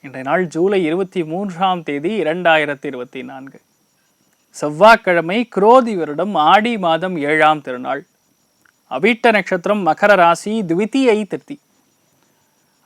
இன்றைய நாள் ஜூலை 23ஆம் தேதி 2024 செவ்வாய்க்கிழமை, குரோதி வருடம் ஆடி மாதம் 7ஆம் திருநாள். அவிட்ட நட்சத்திரம், மகர ராசி, த்விதியை திதி.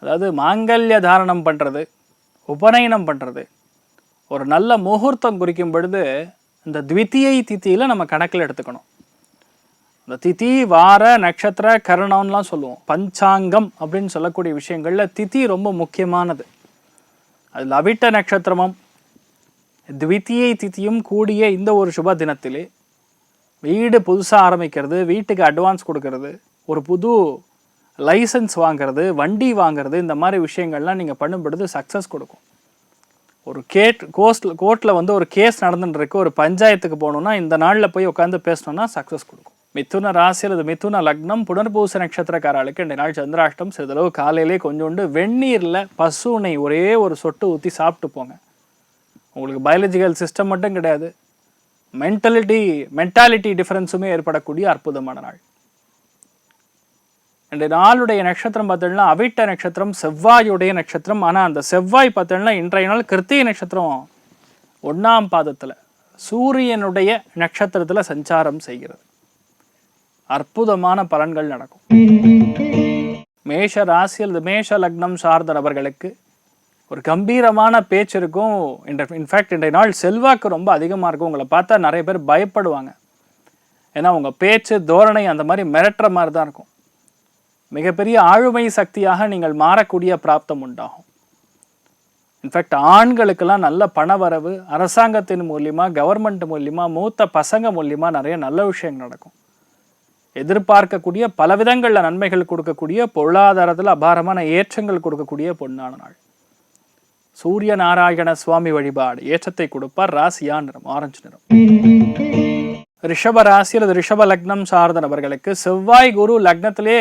அதாவது மாங்கல்ய தாரணம் பண்ணுறது, உபநயனம் பண்ணுறது, ஒரு நல்ல முகூர்த்தம் குறிக்கும் பொழுது இந்த த்விதியை திதியில் நம்ம கணக்கில் எடுத்துக்கணும். இந்த திதி, வார, நட்சத்திர, கரணம்லாம் சொல்லுவோம். பஞ்சாங்கம் அப்படின்னு சொல்லக்கூடிய விஷயங்களில் திதி ரொம்ப முக்கியமானது. அதில் அவிட்ட நட்சத்திரமும் த்விதியை திதியும் கூடிய இந்த ஒரு சுப தினத்திலே வீடு புதுசாக ஆரம்பிக்கிறது, வீட்டுக்கு அட்வான்ஸ் கொடுக்கறது, ஒரு புது லைசன்ஸ் வாங்கிறது, வண்டி வாங்கிறது, இந்த மாதிரி விஷயங்கள்லாம் நீங்கள் பண்ணும் பொழுது சக்ஸஸ் கொடுக்கும். ஒரு கோர்ட்டில் வந்து ஒரு கேஸ் நடந்துட்டுருக்கு, ஒரு பஞ்சாயத்துக்கு போகணுன்னா இந்த நாளில் போய் உட்காந்து பேசணுன்னா சக்ஸஸ் கொடுக்கும். மிதுன ராசி அல்லது மிதுன லக்னம், புனர்பூச நட்சத்திரக்காரர்களுக்கு இன்றைய நாள் சந்திராஷ்டம். சிறிதளவு காலையிலே கொஞ்சோண்டு வெந்நீரில் பசுனை ஒரே ஒரு சொட்டு ஊற்றி சாப்பிட்டு போங்க. உங்களுக்கு பயாலஜிக்கல் சிஸ்டம் மட்டும் கிடையாது, மென்டாலிட்டி டிஃப்ரென்ஸுமே ஏற்படக்கூடிய அற்புதமான நாள். இன்றைய நாளுடைய நட்சத்திரம் பார்த்தீங்கன்னா அவிட்ட நட்சத்திரம், செவ்வாயுடைய நட்சத்திரம். ஆனால் அந்த செவ்வாய் பார்த்தீங்கன்னா இன்றைய நாள் கிருத்திகை நட்சத்திரம் 1ஆம் பாதத்தில் சூரியனுடைய நட்சத்திரத்தில் சஞ்சாரம் செய்கிறது. அற்புதமான பலன்கள் நடக்கும். மேஷ ராசி அல்லது மேஷ லக்னம் சார்ந்த நபர்களுக்கு ஒரு கம்பீரமான பேச்சு இருக்கும். இன்ஃபேக்ட் இன்றைய நாள் செல்வாக்கு ரொம்ப அதிகமாக இருக்கும். உங்களை பார்த்தா நிறைய பேர் பயப்படுவாங்க. ஏன்னா உங்கள் பேச்சு தோரணை அந்த மாதிரி மிரட்டுற மாதிரி தான் இருக்கும். மிகப்பெரிய ஆளுமை சக்தியாக நீங்கள் மாறக்கூடிய பிராப்தம் உண்டாகும். இன்ஃபேக்ட் ஆண்களுக்கெல்லாம் நல்ல பணவரவு, அரசாங்கத்தின் மூலியமாக, கவர்மெண்ட் மூலியமாக, மூத்த பசங்க மூலியமாக நிறைய நல்ல விஷயங்கள் நடக்கும். எதிர்பார்க்கக்கூடிய பல விதங்களில் நன்மைகள் கொடுக்கக்கூடிய, பொருளாதாரத்தில் அபாரமான ஏற்றங்கள் கொடுக்கக்கூடிய பொன்னான நாள். சூரிய நாராயண சுவாமி வழிபாடு ஏற்றத்தை கொடுப்பார். ராசியா நிறம் ஆரஞ்சு நிறம். ரிஷப ராசி அல்லது ரிஷப லக்னம் சார்ந்த நபர்களுக்கு செவ்வாய் குரு லக்னத்திலே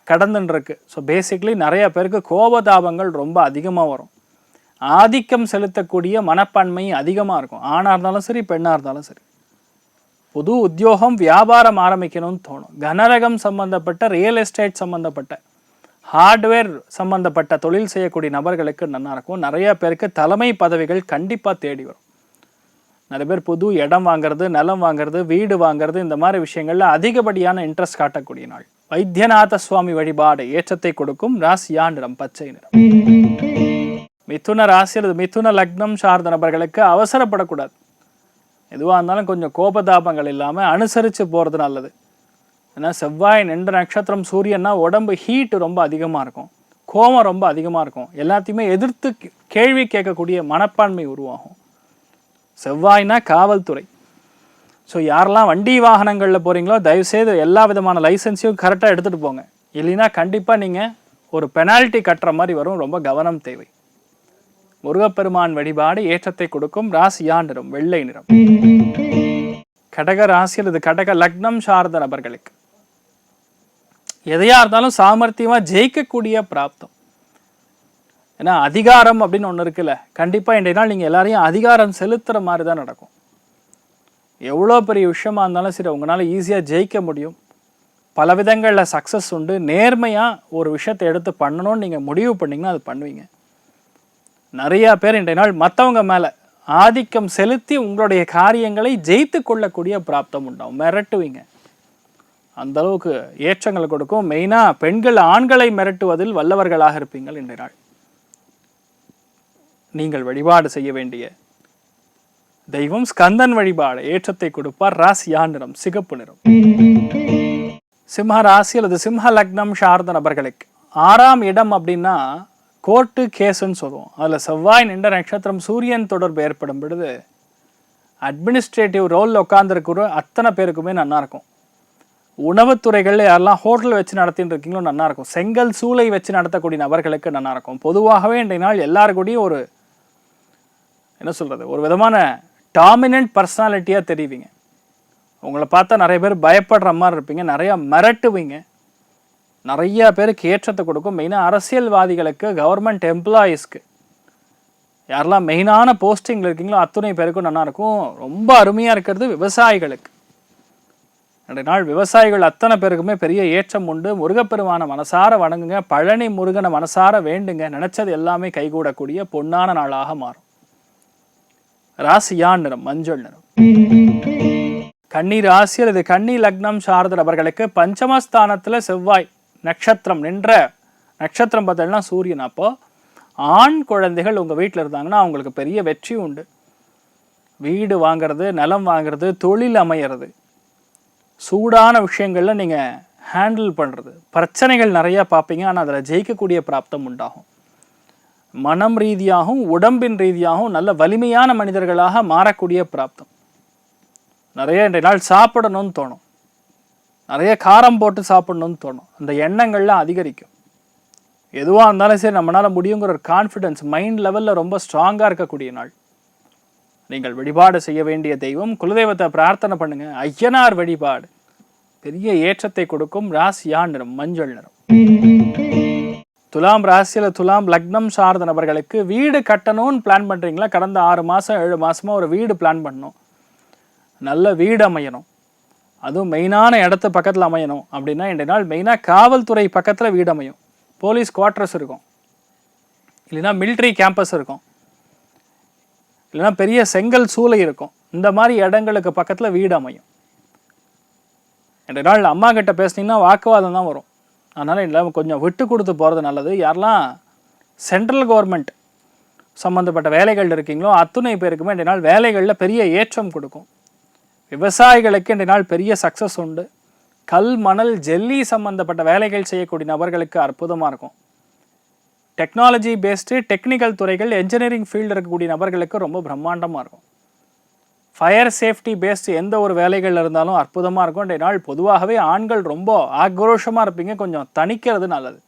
கடந்துன்னு இருக்கு. ஸோ பேசிக்லி நிறைய பேருக்கு கோபதாபங்கள் ரொம்ப அதிகமாக வரும். ஆதிக்கம் செலுத்தக்கூடிய மனப்பான்மை அதிகமாக இருக்கும். ஆணாக இருந்தாலும் சரி, பெண்ணாக இருந்தாலும் சரி. புது உத்தியோகம், வியாபாரம் ஆரம்பிக்கணும்னு தோணும். கனரகம் சம்பந்தப்பட்ட, ரியல் எஸ்டேட் சம்பந்தப்பட்ட, ஹார்ட்வேர் சம்பந்தப்பட்ட தொழில் செய்யக்கூடிய நபர்களுக்கு நல்லா இருக்கும். நிறைய பேருக்கு தலைமை பதவிகள் கண்டிப்பாக தேடி வரும். நிறைய பேர் புது இடம் வாங்கிறது, நிலம் வாங்கிறது, வீடு வாங்கிறது, இந்த மாதிரி விஷயங்கள்ல அதிகப்படியான இன்ட்ரெஸ்ட் காட்டக்கூடிய நாள். வைத்தியநாத சுவாமி வழிபாடு ஏற்றத்தை கொடுக்கும். ராசியா நிறம் பச்சை நிறம். மிதுன ராசி அல்லது மிதுன லக்னம் சார்ந்த நபர்களுக்கு அவசரப்படக்கூடாது. எதுவாக இருந்தாலும் கொஞ்சம் கோபதாபங்கள் இல்லாமல் அனுசரித்து போகிறது நல்லது. ஏன்னா செவ்வாய் நின்ற நட்சத்திரம் சூரியன்னா உடம்பு ஹீட் ரொம்ப அதிகமாக இருக்கும், கோபம் ரொம்ப அதிகமாக இருக்கும், எல்லாத்தையுமே எதிர்த்து கேள்வி கேட்கக்கூடிய மனப்பான்மை உருவாகும். செவ்வாய்னா காவல்துறை. ஸோ யாரெல்லாம் வண்டி வாகனங்களில் போகிறீங்களோ தயவுசெய்து எல்லா விதமான லைசன்ஸையும் கரெக்டாக எடுத்துகிட்டு போங்க. இல்லைன்னா கண்டிப்பாக நீங்கள் ஒரு பெனால்ட்டி கட்டுற மாதிரி வரும். ரொம்ப கவனம் தேவை. முருகப்பெருமான் வழிபாடு ஏற்றத்தை கொடுக்கும். ராசியா நிறம் வெள்ளை நிறம். கடக ராசி அல்லது கடக லக்னம் சார்ந்த நபர்களுக்கு எதையா இருந்தாலும் சாமர்த்தியமா ஜெயிக்கக்கூடிய பிராப்தம். ஏன்னா அதிகாரம் அப்படின்னு ஒன்று இருக்குல்ல, கண்டிப்பா இன்றைய நாள் நீங்க எல்லாரையும் அதிகாரம் செலுத்துற மாதிரி தான் நடக்கும். எவ்வளோ பெரிய விஷயமா இருந்தாலும் சரி, உங்களால ஈஸியா ஜெயிக்க முடியும். பல விதங்களில் சக்சஸ் உண்டு. நேர்மையா ஒரு விஷயத்தை எடுத்து பண்ணணும்னு நீங்க முடிவு பண்ணீங்கன்னா அது பண்ணுவீங்க. நிறைய பேர் இன்றைய நாள் மற்றவங்க மேலே ஆதிக்கம் செலுத்தி உங்களுடைய காரியங்களை ஜெயித்து கொள்ளக்கூடிய பிராப்தம் உண்டாகும். மிரட்டுவீங்க, அந்த அளவுக்கு ஏற்றங்கள் கொடுக்கும். மெயினாக பெண்கள் ஆண்களை மிரட்டுவதில் வல்லவர்களாக இருப்பீங்கள் இன்றைய நாள். நீங்கள் வழிபாடு செய்ய வேண்டிய தெய்வம் ஸ்கந்தன் வழிபாடு ஏற்றத்தை கொடுப்பார். ராசியா நிறம் சிகப்பு நிறம். சிம்ம ராசி அல்லது சிம்ம லக்னம் சார்ந்த நபர்களுக்கு 6ஆம் இடம் அப்படின்னா கோர்ட்டு கேஸுன்னு சொல்லுவோம். அதில் செவ்வாய் நின்ற நட்சத்திரம் சூரியன் தொடர்பு ஏற்படும் பொழுது அட்மினிஸ்ட்ரேட்டிவ் ரோலில் உட்காந்துருக்கிற அத்தனை பேருக்குமே நல்லாயிருக்கும். உணவுத்துறைகளில் யாரெல்லாம் ஹோட்டல் வச்சு நடத்திட்டு இருக்கீங்களோ நல்லாயிருக்கும். செங்கல் சூளை வச்சு நடத்தக்கூடிய நபர்களுக்கு நல்லாயிருக்கும். பொதுவாகவே இன்றைய நாள் எல்லாருக்கூடையும் ஒரு என்ன சொல்கிறது, ஒரு விதமான டாமினன்ட் பர்சனாலிட்டியாக தெரிவிங்க. உங்களை பார்த்தா நிறைய பேர் பயப்படுற மாதிரி இருப்பீங்க, நிறையா மிரட்டுவீங்க. நிறைய பேருக்கு ஏற்றத்தை கொடுக்கும். மெயினாக அரசியல்வாதிகளுக்கு, கவர்மெண்ட் எம்ப்ளாயீஸ்க்கு, யாரெல்லாம் மெயினான போஸ்டிங்கில் இருக்கீங்களோ அத்தனை பேருக்கும் நல்லா இருக்கும். ரொம்ப அருமையாக இருக்கிறது விவசாயிகளுக்கு. ரெண்டு நாள் விவசாயிகள் அத்தனை பேருக்குமே பெரிய ஏற்றம் உண்டு. முருகப்பெருமான மனசார வணங்குங்க, பழனி முருகனை மனசார வேண்டுங்க, நினைச்சது எல்லாமே கைகூடக்கூடிய பொன்னான நாளாக மாறும். ராசியா நிறம் மஞ்சள் நிறம். கன்னி ராசி அல்லது கன்னி லக்னம் சார்ந்த நபர்களுக்கு பஞ்சமஸ்தானத்துல செவ்வாய் நட்சத்திரம் நின்ற நட்சத்திரம் பார்த்தீங்கன்னா சூரியன். அப்போ ஆண் குழந்தைகள் உங்க வீட்டில் இருந்தாங்கன்னா அவங்களுக்கு பெரிய வெற்றி உண்டு. வீடு வாங்கிறது, நிலம் வாங்கிறது, தொழில் அமையிறது, சூடான விஷயங்கள்ல நீங்க ஹேண்டில் பண்றது, பிரச்சனைகள் நிறைய பார்ப்பீங்க. ஆனால் அதில் ஜெயிக்கக்கூடிய பிராப்தம் உண்டாகும். மனம் ரீதியாகவும் உடம்பின் ரீதியாகவும் நல்ல வலிமையான மனிதர்களாக மாறக்கூடிய பிராப்தம். நிறைய இன்றைய நாள் சாப்பிடணும்னு தோணும், நிறைய காரம் போட்டு சாப்பிடணும்னு தோணும். அந்த எண்ணங்கள்லாம் அதிகரிக்கும். எதுவாக இருந்தாலும் சரி நம்மளால முடியுங்கிற ஒரு கான்ஃபிடென்ஸ் மைண்ட் லெவலில் ரொம்ப ஸ்ட்ராங்காக இருக்கக்கூடிய நாள். நீங்கள் வழிபாடு செய்ய வேண்டிய தெய்வம் குலதெய்வத்தை பிரார்த்தனை பண்ணுங்க. ஐயனார் வழிபாடு பெரிய ஏற்றத்தை கொடுக்கும். ராசியா நிறம் மஞ்சள் நிறம். துலாம் ராசியில் துலாம் லக்னம் சார்ந்த நபர்களுக்கு வீடு கட்டணும்னு பிளான் பண்ணுறீங்களா? கடந்த 6 மாதம் 7 மாதமாக ஒரு வீடு பிளான் பண்ணணும், நல்ல வீடு அமையணும், அதுவும் மெயினான இடத்து பக்கத்தில் அமையணும் அப்படின்னா இன்றைய நாள் மெயினாக காவல்துறை பக்கத்தில் வீடு அமையும். போலீஸ் குவார்ட்டர்ஸ் இருக்கும், இல்லைன்னா மிலிட்ரி கேம்பஸ் இருக்கும், இல்லைன்னா பெரிய செங்கல் சூளை இருக்கும். இந்த மாதிரி இடங்களுக்கு பக்கத்தில் வீடு அமையும். இன்றைய நாள் அம்மா கிட்ட பேசுனீங்கன்னா வாக்குவாதம் தான் வரும். அதனால் இல்லை கொஞ்சம் விட்டு கொடுத்து போகிறது நல்லது. யாரெல்லாம் சென்ட்ரல் கவர்மெண்ட் சம்மந்தப்பட்ட வேலைகள் இருக்கீங்களோ அத்துணை பேருக்குமே இன்றைய நாள் வேலைகளில் பெரிய ஏற்றம் கொடுக்கும். விவசாயிகளுக்கு இன்றைய நாள் பெரிய சக்ஸஸ் உண்டு. கல் மணல் ஜெல்லி சம்மந்தப்பட்ட வேலைகள் செய்யக்கூடிய நபர்களுக்கு அற்புதமாக இருக்கும். டெக்னாலஜி பேஸ்டு டெக்னிக்கல் துறைகள் என்ஜினியரிங் ஃபீல்டு இருக்கக்கூடிய நபர்களுக்கு ரொம்ப பிரம்மாண்டமாக இருக்கும். ஃபயர் சேஃப்டி பேஸ்டு எந்த ஒரு வேலைகள் இருந்தாலும் அற்புதமாக இருக்கும். இன்றைய நாள் பொதுவாகவே ஆண்கள் ரொம்ப ஆக்ரோஷமாக இருப்பீங்க, கொஞ்சம் தணிக்கிறது நல்லது.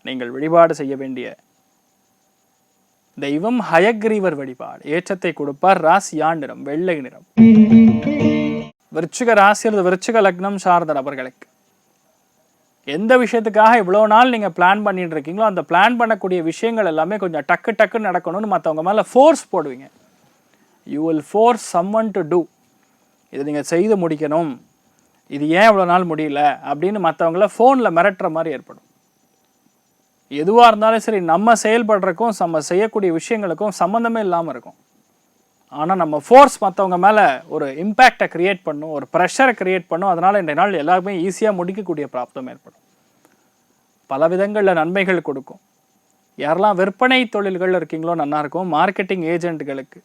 நீங்கள் வழிபாடு செய்ய வேண்டிய தெய்வம் ஹயக்ரீவர் வழிபாடு ஏற்றத்தை கொடுப்பார். ராசியா நிறம் வெள்ளை நிறம். விருச்சிக ராசி அல்லது விருச்சிக லக்னம் சார்ந்த நபர்களுக்கு எந்த விஷயத்துக்காக இவ்வளோ நாள் நீங்கள் பிளான் பண்ணிட்டு இருக்கீங்களோ அந்த பிளான் பண்ணக்கூடிய விஷயங்கள் எல்லாமே கொஞ்சம் டக்கு டக்குன்னு நடக்கணும்னு மற்றவங்க மேலே ஃபோர்ஸ் போடுவீங்க. You will force someone to do. இதை நீங்கள் செய்து முடிக்கணும், இது ஏன் இவ்வளோ நாள் முடியல அப்படின்னு மற்றவங்கள ஃபோனில் மிரட்டுற மாதிரி ஏற்படும். எதுவாக இருந்தாலும் சரி நம்ம செயல்படுறதுக்கும் நம்ம செய்யக்கூடிய விஷயங்களுக்கும் சம்மந்தமே இல்லாமல் இருக்கும். ஆனால் நம்ம ஃபோர்ஸ் மற்றவங்க மேலே ஒரு இம்பேக்டை க்ரியேட் பண்ணும், ஒரு ப்ரெஷரை க்ரியேட் பண்ணும். அதனால் இன்றைய நாள் எல்லாருமே ஈஸியாக முடிக்கக்கூடிய பிராப்தம் ஏற்படும். பல விதங்களில் நன்மைகள் கொடுக்கும். யாரெல்லாம் விற்பனை தொழில்கள் இருக்கீங்களோ நல்லாயிருக்கும். மார்க்கெட்டிங் ஏஜென்ட்டுகளுக்கு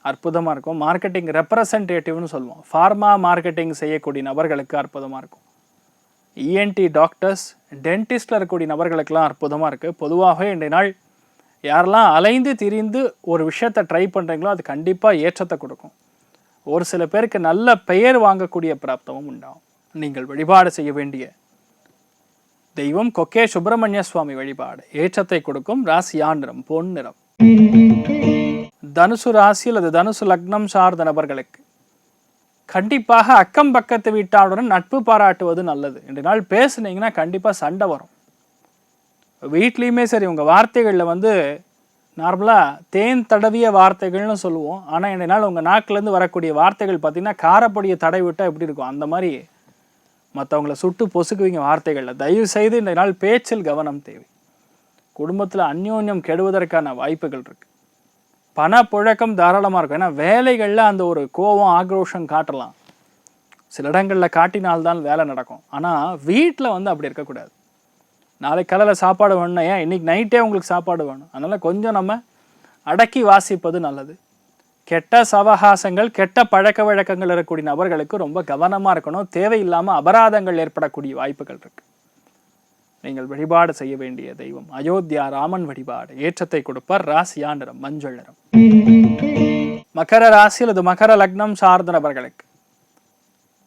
அற்புதமாக இருக்கும். மார்க்கெட்டிங் ரெப்ரசன்டேட்டிவ்னு சொல்லுவோம், ஃபார்மா மார்க்கெட்டிங் செய்யக்கூடிய நபர்களுக்கு அற்புதமாக இருக்கும். இஎன்டி டாக்டர்ஸ் டென்டிஸ்டில் இருக்கக்கூடிய நபர்களுக்கெல்லாம் அற்புதமாக இருக்குது. பொதுவாகவே இன்றைய நாள் யாரெல்லாம் அலைந்து திரிந்து ஒரு விஷயத்தை ட்ரை பண்ணுறீங்களோ அது கண்டிப்பாக ஏற்றத்தை கொடுக்கும். ஒரு சில பேருக்கு நல்ல பெயர் வாங்கக்கூடிய பிராப்தமும் உண்டாகும். நீங்கள் வழிபாடு செய்ய வேண்டிய தெய்வம் கொக்கே சுப்பிரமணிய சுவாமி வழிபாடு ஏற்றத்தை கொடுக்கும். ராசியா நிறம் பொன் நிறம். தனுசு ராசி அல்லது தனுசு லக்னம் சார்ந்த நபர்களுக்கு கண்டிப்பாக அக்கம் பக்கத்து வீட்டாருடன் நட்பு பாராட்டுவது நல்லது. இன்றைய நாள் பேசுனீங்கன்னா கண்டிப்பாக சண்டை வரும். வீட்லேயுமே சரி உங்கள் வார்த்தைகளில் நார்மலாக தேன் தடவிய வார்த்தைகள்னு சொல்லுவோம். ஆனால் இன்றைய நாள் உங்கள் நாக்கிலேருந்து வரக்கூடிய வார்த்தைகள் பார்த்திங்கன்னா காரப்பொடியை தடவி விட்டால் எப்படி இருக்கும் அந்த மாதிரி மற்றவங்களை சுட்டு பொசுக்குவீங்க வார்த்தைகளில். தயவு செய்து இன்றைய நாள் பேச்சில் கவனம் தேவை. குடும்பத்தில் அந்யோன்யம் கெடுவதற்கான வாய்ப்புகள் இருக்குது. பணப்புழக்கம் தாராளமாக இருக்கும். ஏன்னா வேலைகளில் அந்த ஒரு கோபம் ஆக்ரோஷம் காட்டலாம், சில இடங்களில் காட்டினால்தான் வேலை நடக்கும். ஆனால் வீட்டில் அப்படி இருக்கக்கூடாது. நாளைக்கு காலையில் சாப்பாடு வேணும்னா ஏன் இன்றைக்கி நைட்டே உங்களுக்கு சாப்பாடு வேணும். அதனால் கொஞ்சம் நம்ம அடக்கி வாசிப்பது நல்லது. கெட்ட சவகாசங்கள் கெட்ட பழக்க வழக்கங்கள் இருக்கக்கூடிய நபர்களுக்கு ரொம்ப கவனமாக இருக்கணும். தேவையில்லாமல் அபராதங்கள் ஏற்படக்கூடிய வாய்ப்புகள் இருக்குது. நீங்கள் வழிபாடு செய்ய வேண்டிய தெய்வம் அயோத்தியா ராமன் வழிபாடு ஏற்றத்தை கொடுப்பார். ராசியா நிறம் மஞ்சள் நிறம். மகர ராசி அல்லது மகர லக்னம் சார்ந்த நபர்களுக்கு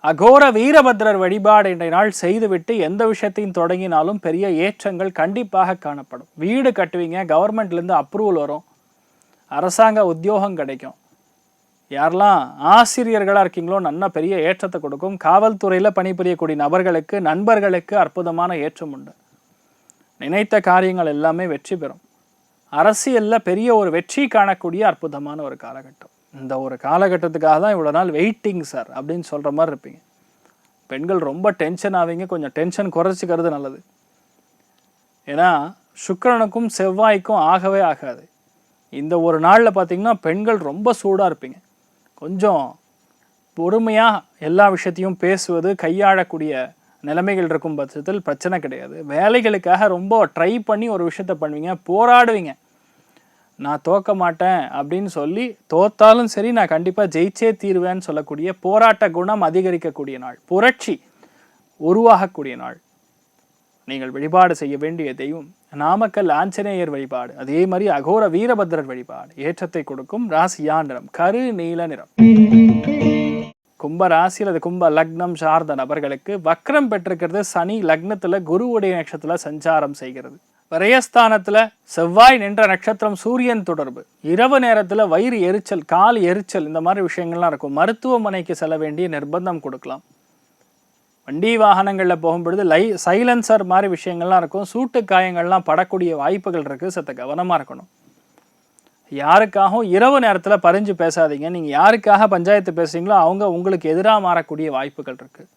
அகோர வீரபத்ரர் வழிபாடு இன்றைய நாள் செய்துவிட்டு எந்த விஷயத்தையும் தொடங்கினாலும் பெரிய ஏற்றங்கள் கண்டிப்பாக காணப்படும். வீடு கட்டுவீங்க, கவர்மெண்ட்லேருந்து அப்ரூவல் வரும், அரசாங்க உத்தியோகம் கிடைக்கும். யாரெல்லாம் ஆசிரியர்களாக இருக்கீங்களோ நல்ல பெரிய ஏற்றத்தை கொடுக்கும். காவல்துறையில் பணிபுரியக்கூடிய நபர்களுக்கு நண்பர்களுக்கு அற்புதமான ஏற்றம் உண்டு. நினைத்த காரியங்கள் எல்லாமே வெற்றி பெறும். அரசியலில் பெரிய ஒரு வெற்றி காணக்கூடிய அற்புதமான ஒரு காலகட்டம். இந்த ஒரு காலகட்டத்துக்காக தான் இவ்வளோ நாள் வெயிட்டிங் சார் அப்படின்னு சொல்கிற மாதிரி இருப்பீங்க. பெண்கள் ரொம்ப டென்ஷன் ஆவீங்க, கொஞ்சம் டென்ஷன் குறைச்சிக்கிறது நல்லது. ஏன்னா சுக்கிரனுக்கும் செவ்வாய்க்கும் ஆகவே ஆகாது. இந்த ஒரு நாளில் பார்த்தீங்கன்னா பெண்கள் ரொம்ப சூடாக இருப்பீங்க. கொஞ்சம் பொறுமையாக எல்லா விஷயத்தையும் பேசுவது, கையாளக்கூடிய நிலைமைகள் இருக்கும் பட்சத்தில் பிரச்சனை கிடையாது. வேலைகளுக்காக ரொம்ப ட்ரை பண்ணி ஒரு விஷயத்த பண்ணுவீங்க, போராடுவீங்க. நான் தோக்க மாட்டேன் அப்படின்னு சொல்லி, தோத்தாலும் சரி நான் கண்டிப்பாக ஜெயிச்சே தீருவேன்னு சொல்லக்கூடிய போராட்ட குணம் அதிகரிக்கக்கூடிய நாள், புரட்சி உருவாகக்கூடிய நாள். நீங்கள் வழிபாடு செய்ய வேண்டிய தெய்வம் நாமக்கல் ஆஞ்சநேயர் வழிபாடு, அதே மாதிரி அகோர வீரபத்ரர் வழிபாடு ஏற்றத்தை கொடுக்கும். ராசியா நிறம் கரு நீல நிறம். கும்ப ராசி அல்லது கும்ப லக்னம் சார்ந்த நபர்களுக்கு வக்ரம் பெற்றிருக்கிறது. சனி லக்னத்துல குருவுடைய நட்சத்திரத்துல சஞ்சாரம் செய்கிறது. விரயஸ்தானத்துல செவ்வாய் நின்ற நட்சத்திரம் சூரியன் தொடர்பு. இரவு நேரத்துல வயிறு எரிச்சல், கால் எரிச்சல், இந்த மாதிரி விஷயங்கள்லாம் இருக்கும். மருத்துவமனைக்கு செல்ல வேண்டிய நிர்பந்தம் கொடுக்கலாம். வண்டி வாகனங்களில் போகும்பொழுது சைலன்சர் மாதிரி விஷயங்கள்லாம் இருக்கும். சூட்டு காயங்கள்லாம் படக்கூடிய வாய்ப்புகள் இருக்குது. சற்று கவனமாக இருக்கணும். யாருக்காகவும் இரவு நேரத்தில் பறிஞ்சு பேசாதீங்க. நீங்கள் யாருக்காக பஞ்சாயத்து பேசுகிறீங்களோ அவங்க உங்களுக்கு எதிராக மாறக்கூடிய வாய்ப்புகள் இருக்குது.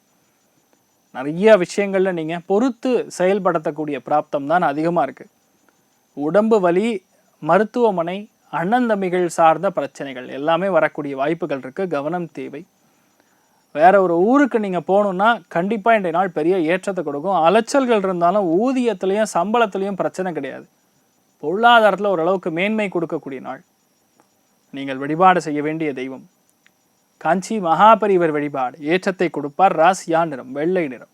நிறைய விஷயங்களில் நீங்கள் பொறுத்து செயல்படுத்தக்கூடிய பிராப்தம் தான் அதிகமாக இருக்குது. உடம்பு வலி, மருத்துவமனை, அண்ணன் தம்பிகள் சார்ந்த பிரச்சனைகள் எல்லாமே வரக்கூடிய வாய்ப்புகள் இருக்குது. கவனம் தேவை. வேற ஒரு ஊருக்கு நீங்கள் போகணுன்னா கண்டிப்பாக இன்றைய நாள் பெரிய ஏற்றத்தை கொடுக்கும். அலைச்சல்கள் இருந்தாலும் ஊதியத்துலேயும் சம்பளத்துலேயும் பிரச்சனை கிடையாது. பொருளாதாரத்தில் ஓரளவுக்கு மேன்மை கொடுக்கக்கூடிய நாள். நீங்கள் வழிபாடு செய்ய வேண்டிய தெய்வம் காஞ்சி மகாபரிவர் வழிபாடு ஏற்றத்தை கொடுப்பார். ராசியா நிறம் வெள்ளை நிறம்.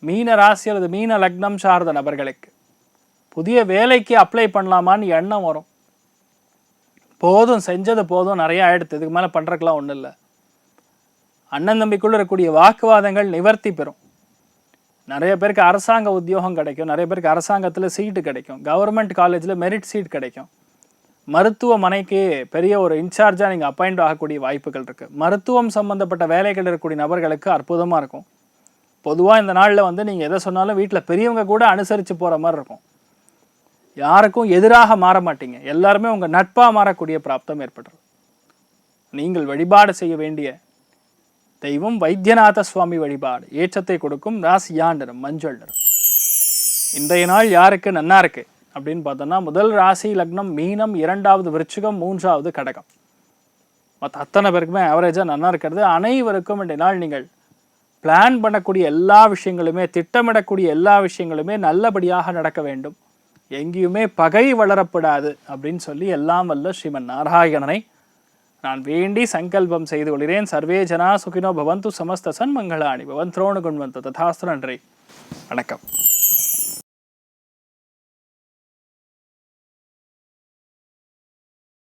மீன ராசி அல்லது மீன லக்னம் சார்ந்த நபர்களுக்கு புதிய வேலைக்கு அப்ளை பண்ணலாமான்னு எண்ணம் வரும். போதும், செஞ்சது போதும், நிறைய ஆயிடுத்து, இதுக்கு மேலே பண்ணுறதுக்கெலாம் ஒன்றும் இல்லை. அண்ணன் தம்பிக்குள்ள இருக்கக்கூடிய வாக்குவாதங்கள் நிவர்த்தி பெறும். நிறைய பேருக்கு அரசாங்க உத்தியோகம் கிடைக்கும். நிறைய பேருக்கு அரசாங்கத்தில் சீட்டு கிடைக்கும். கவர்மெண்ட் காலேஜில் மெரிட் சீட் கிடைக்கும். மருத்துவமனைக்கு பெரிய ஒரு இன்சார்ஜாக நீங்கள் அப்பாயிண்ட் ஆகக்கூடிய வாய்ப்புகள் இருக்குது. மருத்துவம் சம்மந்தப்பட்ட வேலைகள் இருக்கக்கூடிய நபர்களுக்கு அற்புதமாக இருக்கும். பொதுவாக இந்த நாளில் நீங்கள் எதை சொன்னாலும் வீட்டில் பெரியவங்க கூட அனுசரித்து போகிற மாதிரி இருக்கும். யாருக்கும் எதிராக மாற மாட்டீங்க. எல்லாருமே உங்கள் நட்பாக மாறக்கூடிய பிராப்தம் ஏற்படுறது. நீங்கள் வழிபாடு செய்ய வேண்டிய தெய்வம் வைத்தியநாத சுவாமி வழிபாடு ஏற்றத்தை கொடுக்கும். ராசியா நிறம் மஞ்சள் நிறம். இன்றைய நாள் யாருக்கு நன்னா இருக்கு அப்படின்னு பார்த்தோம்னா, முதல் ராசி லக்னம் மீனம், இரண்டாவது விருச்சிகம், மூன்றாவது கடகம். மற்ற அத்தனை பேருக்குமே ஆவரேஜாக நன்னா இருக்கிறது. அனைவருக்கும் இன்றைய நாள் நீங்கள் பிளான் பண்ணக்கூடிய எல்லா விஷயங்களுமே, திட்டமிடக்கூடிய எல்லா விஷயங்களுமே நல்லபடியாக நடக்க வேண்டும். எங்கேயுமே பகை வளரப்படாது அப்படின்னு சொல்லி எல்லாம் வல்ல ஸ்ரீமன் நாராயணனை நான் வேண்டி சங்கல்பம் செய்து கொள்கிறேன். சர்வே ஜனா சுகினோ பவந்து, சமஸ்த சன்மங்களாணி பவன், திரோணு குண்வந்து ததாஸ்து. நன்றி, வணக்கம்.